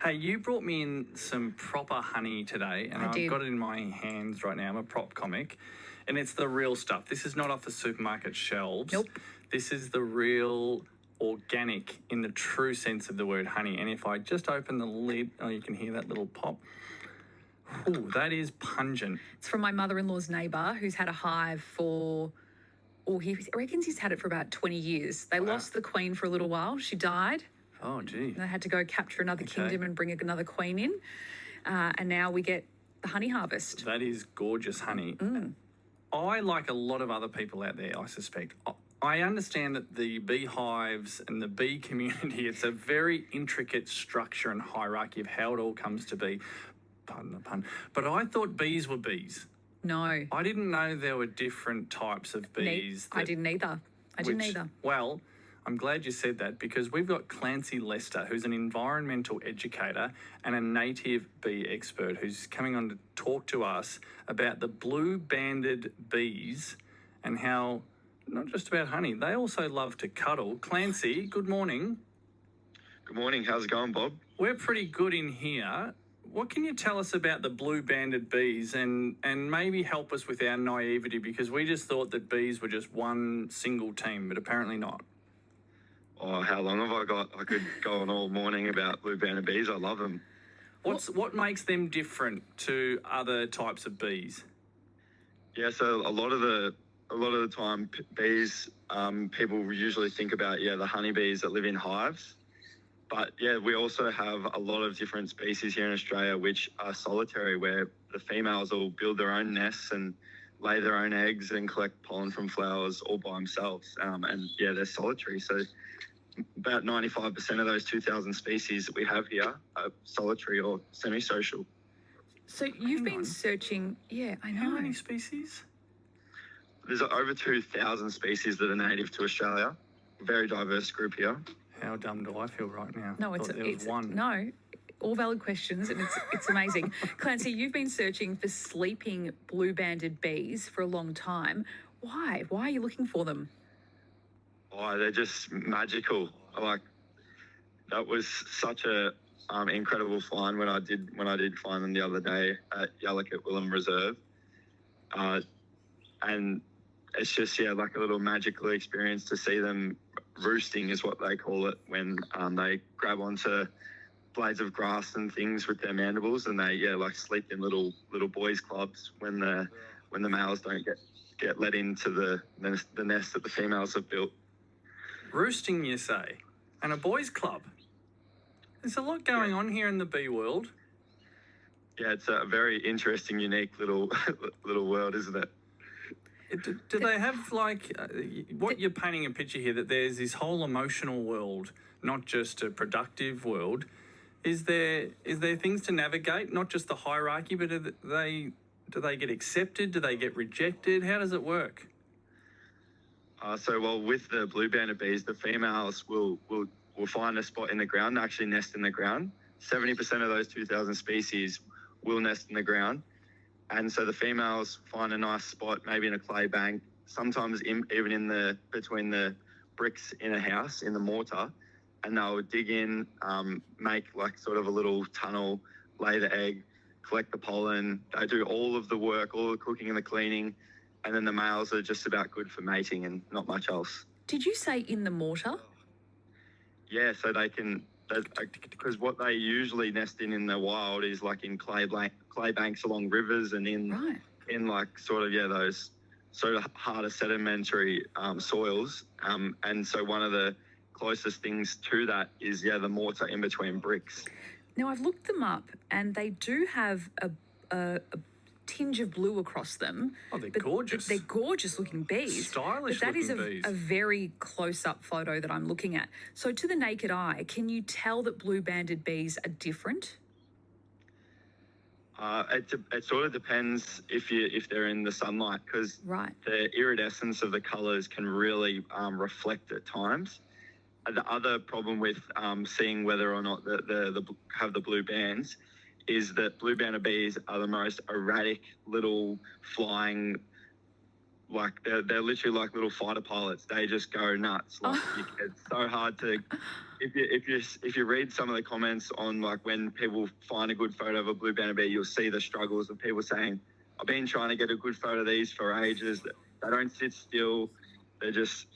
Hey, you brought me in some proper honey today, and I've got it in my hands right now. I'm a prop comic, and it's the real stuff. This is not off the supermarket shelves. Nope. This is the real organic in the true sense of the word honey. And if I just open the lid, you can hear that little pop. Ooh, that is pungent. It's from my mother-in-law's neighbour who's had a hive for, he reckons he's had it for about 20 years. They lost the queen for a little while. She died. Oh, gee. They had to go capture another kingdom and bring another queen in. And now we get the honey harvest. That is gorgeous honey. I, like a lot of other people out there, I suspect, I understand that the beehives and the bee community, it's a very intricate structure and hierarchy of how it all comes to be. Pardon the pun. But I thought bees were bees. No. I didn't know there were different types of bees. I didn't either. Well, I'm glad you said that, because we've got Clancy Lester, who's an environmental educator and a native bee expert, who's coming on to talk to us about the blue-banded bees and how, not just about honey, they also love to cuddle. Clancy, good morning. Good morning. How's it going, Bob? We're pretty good in here. What can you tell us about the blue-banded bees and maybe help us with our naivety, because we just thought that bees were just one single team, but apparently not. Oh, how long have I got? I could go on all morning about blue-banded bees. I love them. What makes them different to other types of bees? Yeah, so a lot of the time, bees, people usually think about the honeybees that live in hives. But yeah, we also have a lot of different species here in Australia which are solitary, where the females will build their own nests and lay their own eggs and collect pollen from flowers all by themselves. And they're solitary. So about 95% of those 2,000 species that we have here are solitary or semi-social. So you've been searching... Yeah, I know. How many species? There's over 2,000 species that are native to Australia. Very diverse group here. How dumb do I feel right now? No, it's one. No, all valid questions, and it's amazing. Clancy, you've been searching for sleeping blue-banded bees for a long time. Why? Why are you looking for them? Oh, they're just magical. That was such a incredible find when I did find them the other day at Yallock Willem Reserve, and it's just like a little magical experience to see them roosting, is what they call it, when they grab onto blades of grass and things with their mandibles, and they sleep in little boys clubs when the males don't get let into the nest that the females have built. Roosting, you say? And a boys' club? There's a lot going on here in the bee world. Yeah, it's a very interesting, unique little world, isn't it? Do they have, what you're painting a picture here, that there's this whole emotional world, not just a productive world. Is there things to navigate, not just the hierarchy, but do they get accepted? Do they get rejected? How does it work? With the blue-banded bees, the females will find a spot in the ground, actually nest in the ground. 70% of those 2,000 species will nest in the ground. And so the females find a nice spot, maybe in a clay bank, sometimes even between the bricks in a house, in the mortar, and they'll dig in, make sort of a little tunnel, lay the egg, collect the pollen. They do all of the work, all the cooking and the cleaning, and then the males are just about good for mating and not much else. Did you say in the mortar? Yeah, so they can, because what they usually nest in the wild is in clay banks along rivers and in those sort of harder sedimentary soils. And so one of the closest things to that is the mortar in between bricks. Now I've looked them up, and they do have a tinge of blue across them. Oh, they're gorgeous. They're gorgeous looking bees. Stylish but that looking is bees. a very close-up photo that I'm looking at. So to the naked eye, can you tell that blue-banded bees are different? It sort of depends if they're in the sunlight, because the iridescence of the colours can really reflect at times. The other problem with seeing whether or not the have the blue bands is that blue-banded bees are the most erratic little flying like they're literally like little fighter pilots. They just go nuts. Like it's so hard to if you read some of the comments on like when people find a good photo of a blue banded bee, you'll see the struggles of people saying, "I've been trying to get a good photo of these for ages. They don't sit still. They're just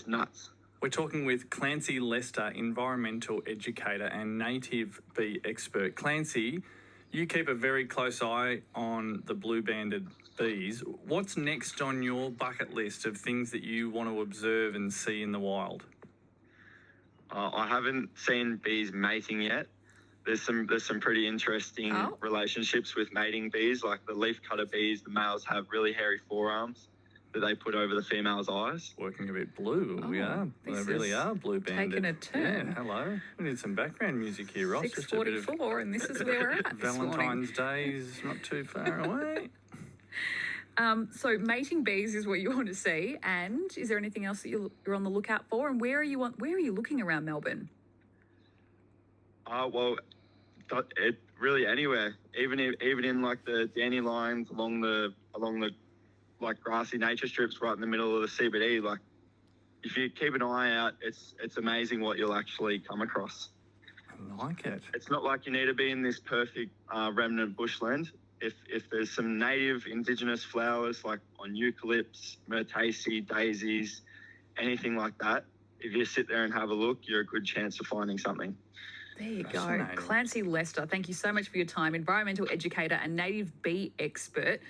nuts." We're talking with Clancy Lester, environmental educator and native bee expert. Clancy, you keep a very close eye on the blue banded bees. What's next on your bucket list of things that you want to observe and see in the wild? I haven't seen bees mating yet. There's some pretty interesting relationships with mating bees. Like the leafcutter bees, the males have really hairy forearms that they put over the female's eyes. Working a bit blue. We are. They really are blue banded. Taking a turn. Yeah, hello. We need some background music here, Ross. 6:44, and this is where we're at. Valentine's Day is not too far away. So mating bees is what you want to see, and is there anything else that you're on the lookout for? And where are you looking around Melbourne? Well, it really anywhere, even in like the dandelions along the like grassy nature strips right in the middle of the CBD. Like if you keep an eye out, it's amazing what you'll actually come across. I like it. It's not like you need to be in this perfect remnant bushland. If there's some native indigenous flowers like on eucalypts, myrtaceae, daisies, anything like that, if you sit there and have a look, you're a good chance of finding something. There you go. Clancy Lester, thank you so much for your time. Environmental educator and native bee expert,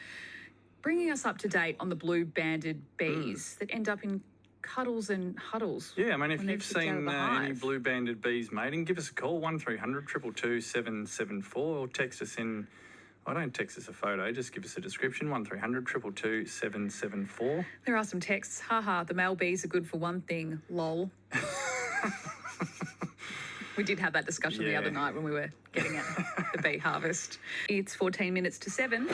bringing us up to date on the blue banded bees that end up in cuddles and huddles. Yeah, I mean, if you've seen any blue banded bees mating, give us a call, 1300 222 774, or text us in. I don't text us a photo, just give us a description, 1300 222 774. There are some texts. Haha, the male bees are good for one thing, lol. We did have that discussion the other night when we were getting at the bee harvest. It's 14 minutes to 7.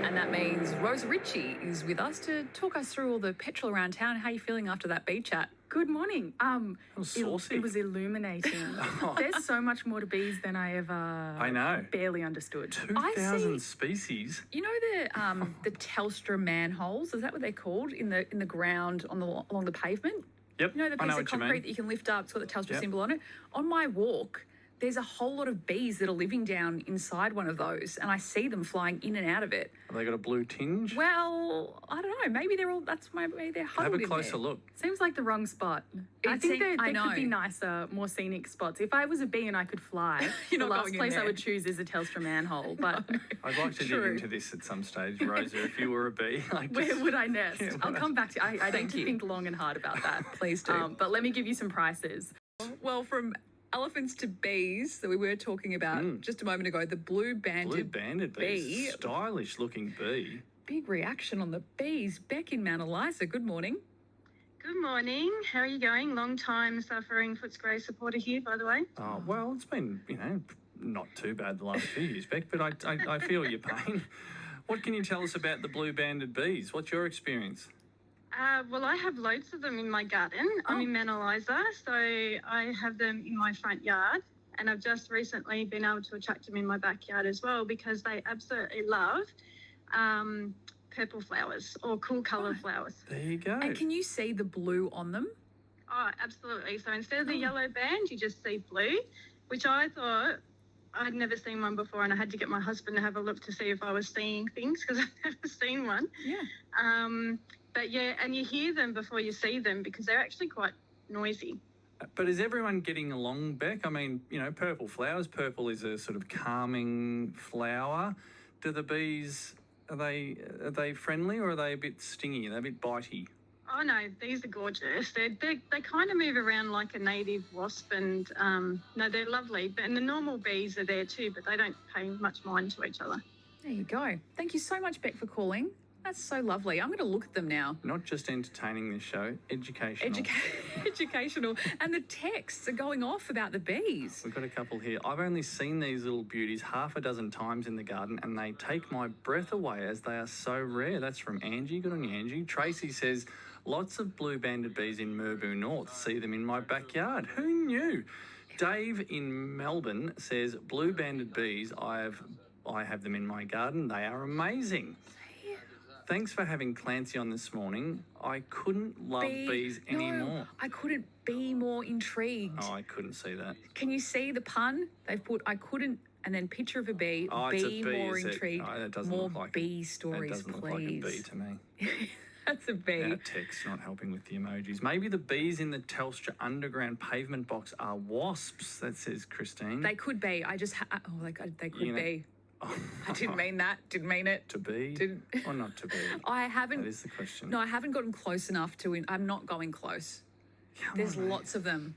And that means Rose Ritchie is with us to talk us through all the petrol around town. How are you feeling after that bee chat? Good morning. Saucy. It was illuminating. There's so much more to bees than I ever barely understood. 2,000 species. You know the Telstra manholes? Is that what they're called in the ground along the pavement? Yep. You know the piece of concrete that you can lift up, it's got the Telstra symbol on it? On my walk, there's a whole lot of bees that are living down inside one of those, and I see them flying in and out of it. Have they got a blue tinge? Well, I don't know. Maybe they're huddled Have a in closer there. look. Seems like the wrong spot. I think there could be nicer, more scenic spots. If I was a bee and I could fly, the last place I would choose is a Telstra manhole. But I'd like to dig into this at some stage, Rosa. If you were a bee, where would I nest? I'll come back to you. I need to think long and hard about that. Please do. But let me give you some prices. Well, from elephants to bees that we were talking about just a moment ago, the blue banded bee. Stylish looking bee. Big reaction on the bees. Beck in Mount Eliza, good morning. Good morning. How are you going? Long time suffering Footscray supporter here, by the way. Oh, well, it's been, not too bad the last few years, Beck, but I feel your pain. What can you tell us about the blue banded bees? What's your experience? Well, I have loads of them in my garden. I'm in Mount Eliza, so I have them in my front yard, and I've just recently been able to attract them in my backyard as well because they absolutely love purple flowers or cool coloured flowers. There you go. And can you see the blue on them? Oh, absolutely. So instead of the yellow band, you just see blue, which I thought I'd never seen one before, and I had to get my husband to have a look to see if I was seeing things because I've never seen one. Yeah. But yeah, and you hear them before you see them because they're actually quite noisy. But is everyone getting along, Beck? I mean, purple flowers. Purple is a sort of calming flower. Do the bees, are they friendly or are they a bit stingy? Are they a bit bitey? Oh no, these are gorgeous. They kind of move around like a native wasp, and no, they're lovely. And the normal bees are there too, but they don't pay much mind to each other. There you go. Thank you so much, Beck, for calling. That's so lovely. I'm going to look at them now. Not just entertaining this show, educational. Educational. And the texts are going off about the bees. We've got a couple here. I've only seen these little beauties half a dozen times in the garden and they take my breath away as they are so rare. That's from Angie. Good on you, Angie. Tracy says, lots of blue banded bees in Melbourne North. See them in my backyard. Who knew? Dave in Melbourne says, blue banded bees, I have them in my garden. They are amazing. Thanks for having Clancy on this morning. I couldn't love bees anymore. I couldn't be more intrigued. Oh, I couldn't see that. Can you see the pun? They've put, I couldn't, and then picture of a bee. Oh, be it's a bee, more is it? intrigued. Oh, that doesn't more look like bee stories, that doesn't please. look like a bee to me. That's a bee. Our text's not helping with the emojis. Maybe the bees in the Telstra underground pavement box are wasps, that says Christine. They could be. They could be. Oh. I didn't mean that. Didn't mean it. To be? Or not to be? I haven't. That is the question. No, I haven't gotten close enough to I'm not going close. There's lots of them.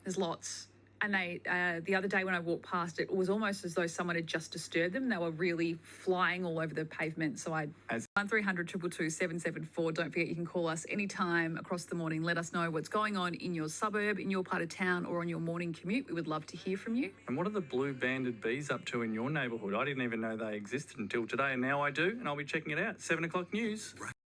There's lots. And they, the other day when I walked past it was almost as though someone had just disturbed them. They were really flying all over the pavement. So 1300 222 774. Don't forget you can call us anytime across the morning. Let us know what's going on in your suburb, in your part of town, or on your morning commute. We would love to hear from you. And what are the blue banded bees up to in your neighbourhood? I didn't even know they existed until today, and now I do, and I'll be checking it out. 7 o'clock news.